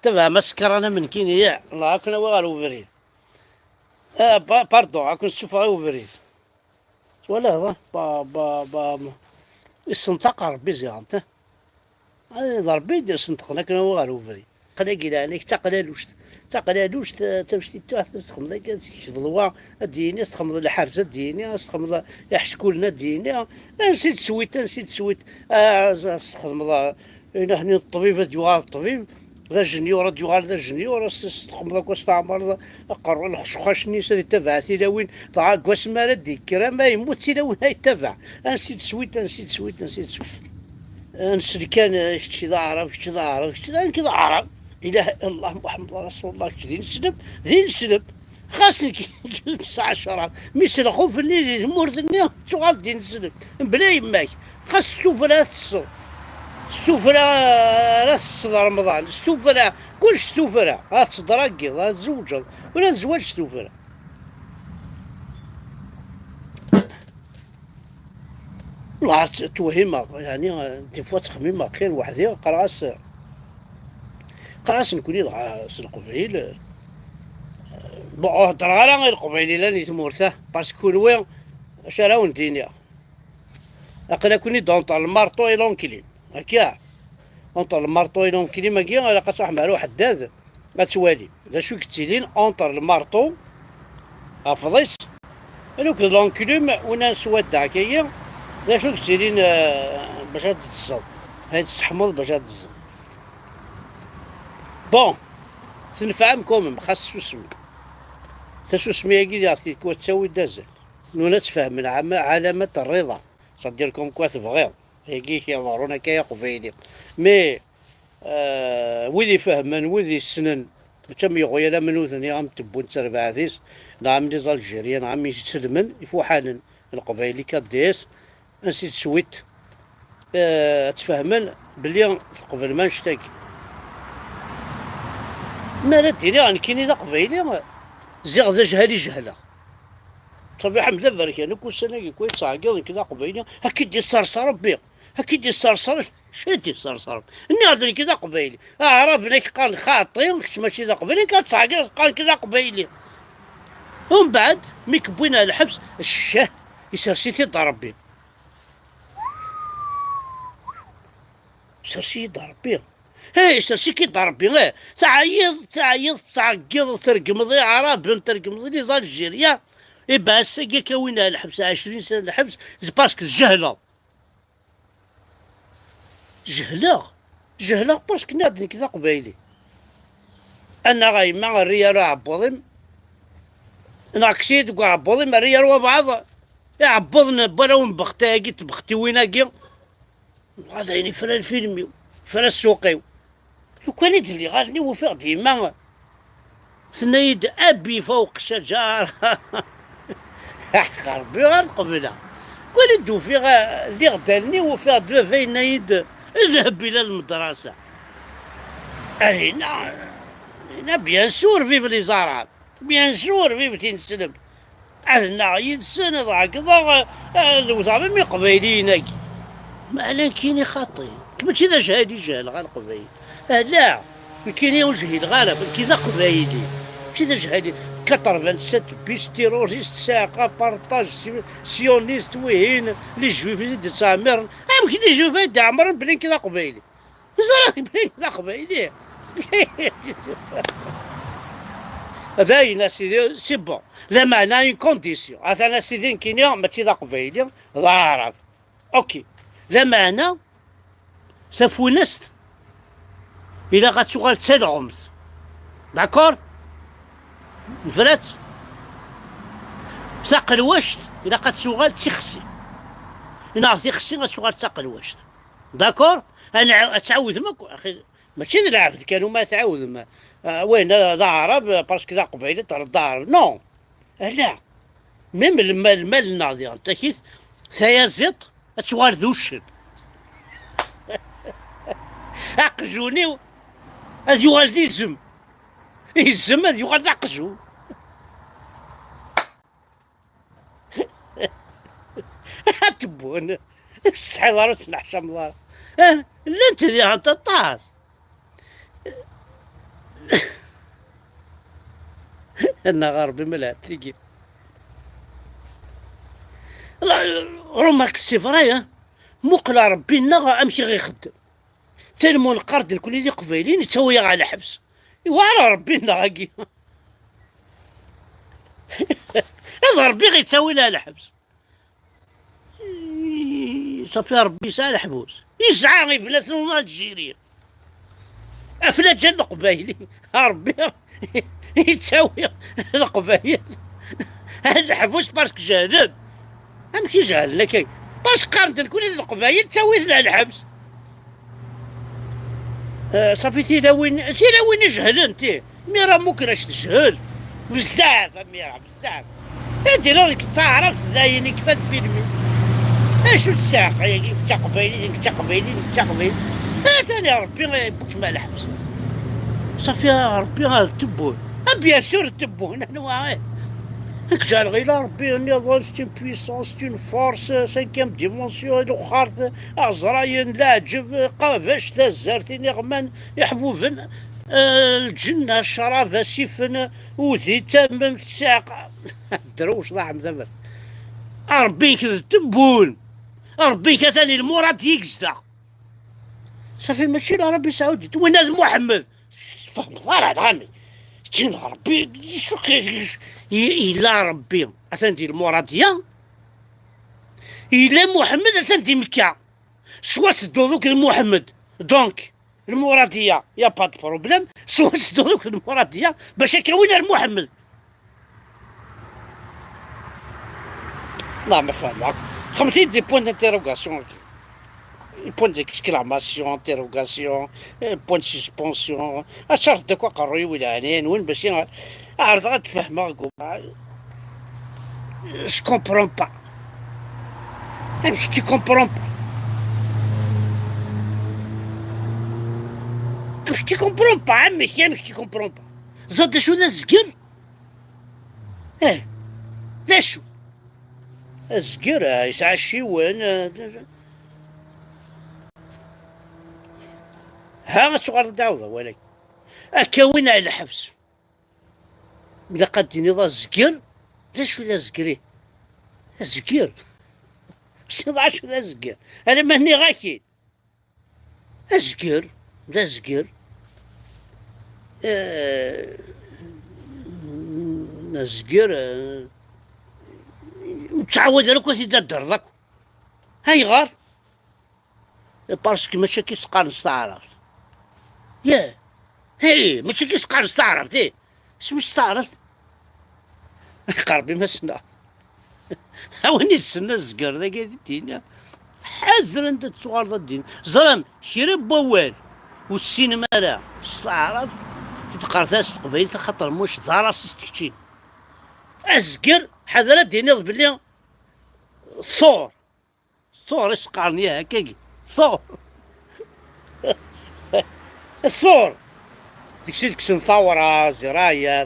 تبع مسكر انا من كينيا الله كنا والو فريد باردون اكون السفا وفريد ولا هذا با السنطقة ربي زيانته هذا ربي يدير السنطقة لكن هو والو فريد قلا كيلا عليك تقلالوش تمشي تخمض تخمض الديني تخمض الحرزة الديني تخمض يحشكولنا الديني نسيت سويت تخمض هنا الطبيب ديوال الطبيب ذا جنيور ديوال ذا جنيور تخمض كوستعمر قرر الخشخاش نيس اللي تبع تيلاوين طاع كواس مالا ديكرا ما يموت تيلاوين يتبع نسيت سويت نسل كان كشي ذا عرب كشي ذا عرب كشي ذا كذا عرب إله إلا الله محمد رسول الله كشي ذي نسلب خاصني الساعة شراب مثل خوف اللي مورد النيا شغال دي نسلب بلا يماك خاص ستوفرا تصل ستوفرا تصل رمضان ستوفرا كلش ستوفرا تصدرقي تزوج ولا تزواج ستوفرا والله توهمك يعني دي فوا تخميمة كاين وحدي قراص نكون يضع القبيل بون هضر غير القبيلي لاني تمورته باسكو لوين شراو الدنيا اقلا كوني دونط المارطو اي لونكليم هكا اونطر المارطو اي لونكليم هكا لا قصح مع روح حداد غتوالي لا شو كتيلين اونطر المارطو افضيس لوك لونكليم ونا سواد هكايا لا شو كتيرين باش تصل هاي تستحمض باش تزل بون تنفعمكم خاص سوسمي تسوسمي كي يعطيك كوا تساوي دازل نونا تفهم علامة الرضا صديركم كوا تبغيض هيكي كيضرونا كيا قبيلي مي وذي فهمن وذي السنن تم يغويا لا منو ثاني عم تبون تربع ذيس نعم نزال الجيريا نعم يسلمن يفوحان القبيلي كديس نسيت سويت تفهمن بلي قبل ما نشتاقي ما رديني عن كيني ذا قبيلي زيغ ذا جهلي جهله صبي حمزه برك انا كل سنه كويس صاقل كذا قبيلي هكا دي صرصر بي هكا دي صرصر شادي صرصر نادري كذا قبيلي عرفنا قال خاطي ماشي ذا قبيلي كتصاقل قال كذا قبيلي ومن بعد مي كبوينا الحبس الشاه يسرسيتي ضرب بيه سرسي ضرب بيه هاي سرسي كي ضرب بيه تعيض تعقيض ترقمضي عرب ترقمضي لي زال الجيريا إبا هسا كاوينا الحبس 20 سنة الحبس باسكو جهلة باسكو نادني كذا قبايلي أنا غايما الريال عبوضم ناكسيد كاع عبوضم الريال وبعض يعبضنا براون بختاقي تبختي ويناكي هذا يعني فرا الفيلمي فرا السوقيو لو كان يدلي غالني وفيق ديما ثنايد أبي فوق شجر ربي غير قبله كل دوفي اللي غدالني وفيق دوفي نايد اذهب إلى المدرسة هنا بيان سور فيف لي زرع بيان سور فيف تنسلم هنا يدسن ضاع كذا الوزارة مي قبيلينك ما كيني خاطي ماشي ذا جهادي جهل غير قبيل لا كيني وجهي الغالب كذا قبايلي ماشي ذا جهادي 87 بيس تيروريست ساقه بارطاج سيونيست وهين لي جويف اللي تعمر يمكن لي جويف تعمر بلين كذا قبايلي زرا بلين كذا قبايلي هذا سيدي سي بون لا معنى اون كونديسيون هذا سيدي كينيا ماشي ذا قبايلي الله يعرف اوكي لا معنى سفونست إلا غتشغل تلغمت داكور نفرات ساقل واشت إلا غتشغل تخسي إلا غتخسي غتشغل ساقل واشت داكور أنا تعاود أخي ماشي ذا العبد كانوا ما تعاود ما وين ذا عرب باسكو ذا قبيلة ترد عرب نو لا ميم المال الناضي انت كيف ثيازيط تشغل ذوشن أقجوني هذا يغال يزم يزم هذا يغال أقجو تبون استحضر وتنحشم لا انت ذي انت طاس انا غربي ملعب تيجي. رومارك سي فري، مقلا ربي لنا امشي غير يخدم تلمون القرد الكل دي قبيلين يتسوي على حبس. وعلى ربي لنا غاكي. هذا ربي غيتساوي لها الحبس. صافي ربي يسعى الحبوس، يسعى غير فلات الجزائرية افلات جا القبايلي. ربي يتساوي القبايل. هاد الحبوس باسكو جاهلين، ماشي جاهلنا كي باش قارنت كل القبايل تساوي لها الحبس. صافي تيلاوين جهلن مي راه ممكن اش تجهل بزاف اميرة بزاف. هادي راك تعرف زايني كيف الفيلم اشو الساق انت قبيلي انت قبيلي انت قبيلي. ثاني ربي غيبوك مع الحبس. صافي ربي غا تبون بيان سور تبون انا هاك جا غير ربي النظام ستين بويسونس ستين فورس سانكيام ديمونسيون الخارث عزراين لاعجب قافاش تزارتين غمان يحبوبن الجنة الشراب سيفن وذي تمم الساق. دروش ضاع مزمر. ربي كذا تبون ربي كثاني المراد يكزدا. صافي ماشي لا ربي سعودي وين هذا محمد فهم صار غامي تين ربي شو إلا ربي أتندي المرادية إلا محمد أتندي مكة سوا سدو ذوك المحمد دونك المرادية يا با دو بروبليم سوا سدو ذوك المرادية باش كاوين المحمد. لا ما فاهم خمتي دي بوين دانتيروغاسيون بوين ديكسكلاماسيون انتيروغاسيون بوين سسبونسيون اشرت داك قروي ولا عنين وين باش عرض غتفهمها je comprends pas. Tu comprends pas. Tu comprends pas ماشي tu comprends pas. زاد شو ذا الزقر؟ ذا شو؟ الزقر يسعى الشيوان. ها صغار داوضة ولكن أكاوين على الحبس. إلا قديني ذا الزقر ذا شو ذا الزقري؟ الزقير شنو شو ذا الزقير؟ أنا ماني غاكي. الزقير ذا الزقير الزقير تعود على كل تدر ذاك هاي غار باسكو ماشي كيسقار نستعرف ياه هي ماشي كيسقار نستعرف اش مستعرف قربي ما سنا وين السنة الزقر ذاك الدين حذر انت تصغر ذا الدين زرم شرب بوال والسينما لا تعرف تتقرثاس قبيل خاطر موش ضراس استكتين الزقر حذر الدين يض بلي ثور اش قارني هكاكي ثور الثور ديكشي ديكشن ثورة زراية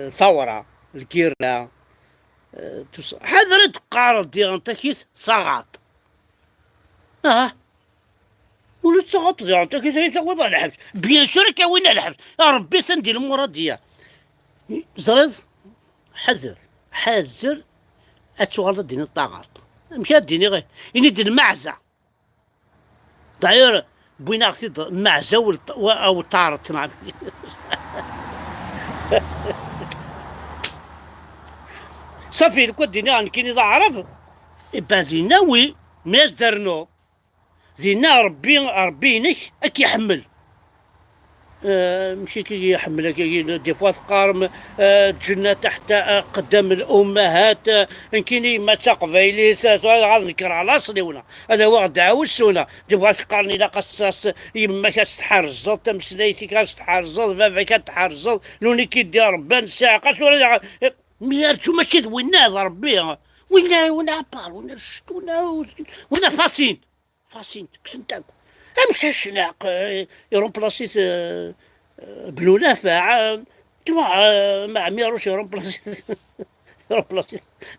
ثورة الكيرلا حذر تقارض دي انت كيس صغاط ولا تصغط دي انت كيس تقول على الحبس بيان سور كاوين على الحبس ربي تندي المرادية زرد حذر اتشغل دين الطاغاط مشى الديني غير يعني دير المعزة داير بوينا اختي المعزة او طارت مع صافي الكود دينا كاين اذا عرف إبا دينا وي ماس درنو دينا ربي نش اك يحمل ماشي كي يحمل دي فوا ثقارم تجنى تحت قدام الامهات كاين ما تقبيلي غادي نكر على اصلي ولا هذا هو دعوسونا دي فوا ثقارني لا قصاص يما كتحرزل تمسليتي كتحرزل بابا كتحرزل لوني كيدير ربان ساقات ولا ميرتو ماشي وين هذا ربي وين ابار وين شت وين فاسين كسنتاكو مشى الشناق يرومبلاسيت بلولافة مع ميروش يرومبلاسيت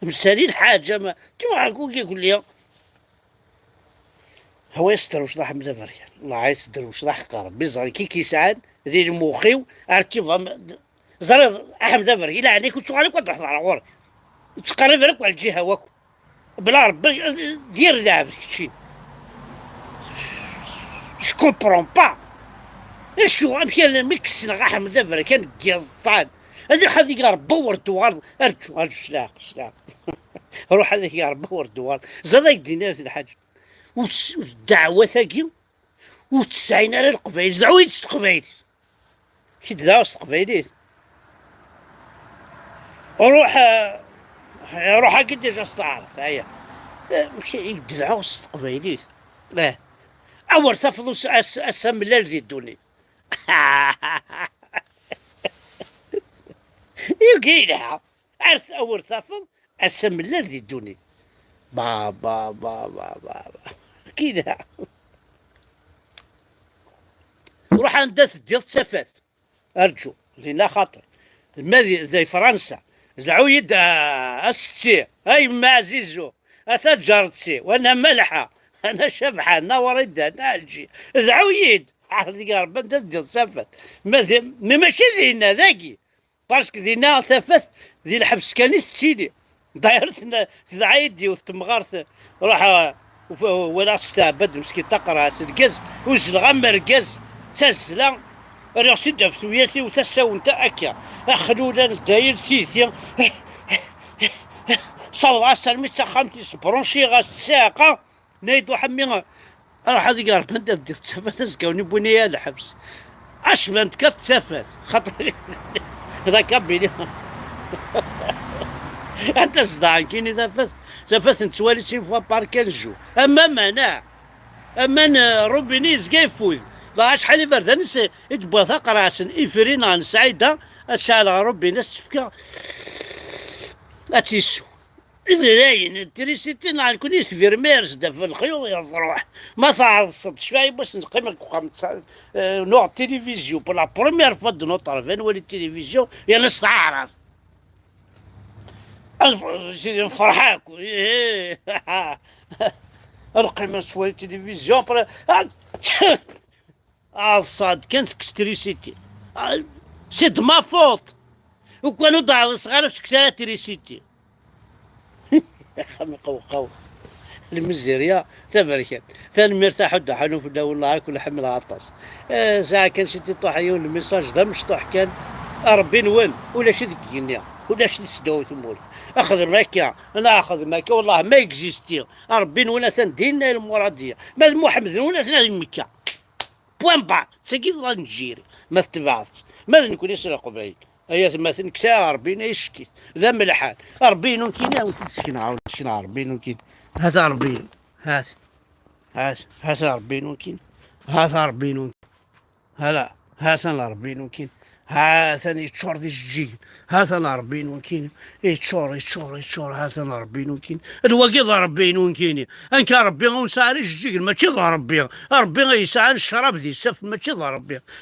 مسالين حاجة ما يقول لي هو يستر وش راح مزفر الله يستر وش راح قرب بيزغي كي كيسعان ذي الموخيو ارتيفا زريض احمد افرق الا عليك كنت غالي كنت على غوري تقرب لك على الجهه واكو بلا ربي دير لعب كشي جو كومبرون با شو امشي المكس احمد افرق كان قيصان هذا حد قال بور دوار ارجو سلاق روح هذاك يا ربي ور دوار زاد دينا في الحاج والدعوه ثاقي وتسعين على القبائل دعوة القبائل كي دعوة القبائل روح قداش استعارض هيا مشي يدعوة القبائل لا أول تفضل أسم الليل ذي الدنيا يقيلها عرفت أول تفضل أسم الليل ذي الدنيا با با با با با كيدها روح عند ديال التفات ارجو لنا خاطر الماذي زي فرنسا العويد الستي هاي ما عزيزو اتا جارتي وانا ملحه انا شبحه انا ورده انا الجي العويد عرفتي يا ربي ديال التفات ماشي ذينا ذاكي باسكو ذينا تفات ذي الحبس كانت تيلي دايرتنا عايدي وتمغارث روح ولا تستعبد مسكين تقرا القز وز الغمر قز تسلا راسي دفتوياتي وتساو انت اكا اخلونا داير تيتي صوت عسل متسخمتي برونشي غاس الساقه نايدو حمي راح هذيك راه بنت دير تسافات زكاوني بنيه الحبس اش بنت كتسافات خاطر راك بيني انت صداع كاين تفاث نتوالي شي فوا باركنجو اما منع اما روبينيز كيفوز لا شحال برد نس تبغى ثقراس افرينا نسعيده اشعل روبينيز تفكا اتيسو اذا لاين التريسيتي نكون يسفيرميرز في الخيول يروح ما تعرض الصد شويه باش نقيم نوع تلفزيون بور لا بروميير فوا دو نوتر فين ولي التلفزيون يا نستعرف فرحاك القيمة شوية تلفزيون صاد كانت كستريسيتي سي دو ما فوت وكانوا ضاعوا صغار في كسالة تريسيتي خمي قو المزيريا تبارك ثاني مرتاح ودا حنوف ولا والله كل حمل عطاس ساعة كان شتي طاح يون الميساج ده مش طاح كان ربي وين ولا شي ذكيني ولا شي تسداو تمولف اخذ ماكيا انا اخذ ماكيا والله ما اكزيستي ربي ولا ثندينا المراديه ما محمد ولا ثنا مكه بوان با تاكيد راه نجيري ما تبعث ماذا نكون يسرق بعيد هي مثلا كسا ربينا يشكي ذا ملحان ربينا كاين وتسكن عاود تسكن ربينا كاين هذا ربينا هذا ربينا كاين هذا ربينا هلا هذا ربينا كاين هذا يتشور دي الجيل هذا ربينا كاين يتشور هذا ربينا كاين الواقي ربينا كاين انك ربي ونسعى الجيل ماشي ربي يسعى الشراب ذي السف ماشي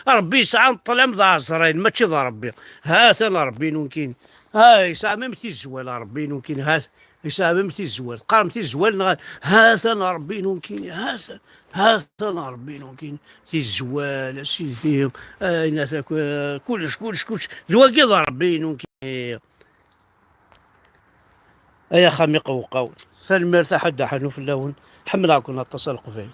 ربي يسعى الطلام ذا عزرين ماشي ربي هذا ربينا كاين يسعى ميم تيزوال ربينا كاين هذا يسعى ميم تيزوال قام تيزوال هذا ربينا كاين هذا ربينا كاين تيزوال سي فيهم الناس كلش زواقي ربينا كاين يا خامي قوقاو سالم مرتاح حدا حنو في اللون حمل كنا اتصل قبيل